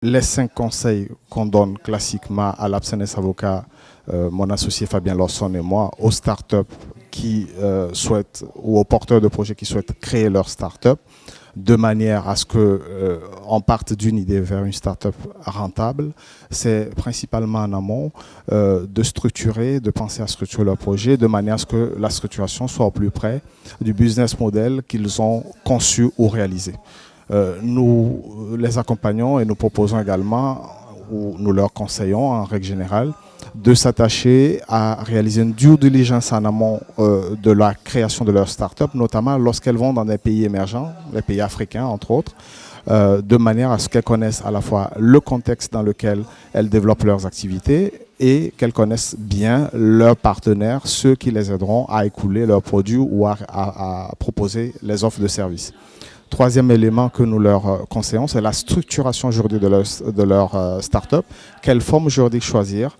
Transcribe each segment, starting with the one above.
les 5 conseils qu'on donne classiquement à l'Absenes Avocat, mon associé Fabien Lawson et moi, aux startups qui souhaitent, ou aux porteurs de projets qui souhaitent créer leur startup, de manière à ce qu'on parte d'une idée vers une startup rentable, c'est principalement en amont de structurer, de penser à structurer leur projet de manière à ce que la structuration soit au plus près du business model qu'ils ont conçu ou réalisé. Nous les accompagnons et nous proposons également, ou nous leur conseillons en règle générale, de s'attacher à réaliser une due diligence en amont de la création de leur start-up, notamment lorsqu'elles vont dans des pays émergents, les pays africains entre autres, de manière à ce qu'elles connaissent à la fois le contexte dans lequel elles développent leurs activités et qu'elles connaissent bien leurs partenaires, ceux qui les aideront à écouler leurs produits ou à proposer les offres de services. Troisième élément que nous leur conseillons, c'est la structuration juridique de leur start-up. Quelle forme juridique choisir,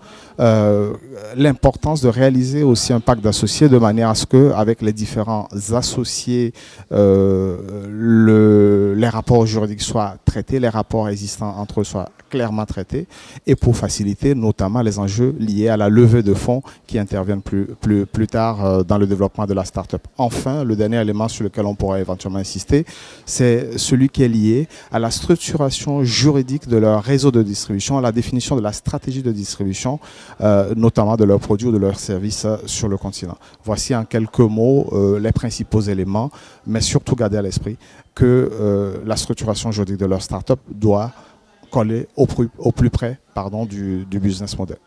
l'importance de réaliser aussi un pacte d'associés de manière à ce qu'avec les différents associés, les rapports juridiques soient traités, les rapports existants entre eux soient clairement traités, et pour faciliter notamment les enjeux liés à la levée de fonds qui interviennent plus tard dans le développement de la start-up. Enfin, le dernier élément sur lequel on pourrait éventuellement insister, c'est celui qui est lié à la structuration juridique de leur réseau de distribution, à la définition de la stratégie de distribution, notamment de leurs produits ou de leurs services sur le continent. Voici en quelques mots les principaux éléments, mais surtout garder à l'esprit que la structuration juridique de leur start-up doit coller au plus près du business model.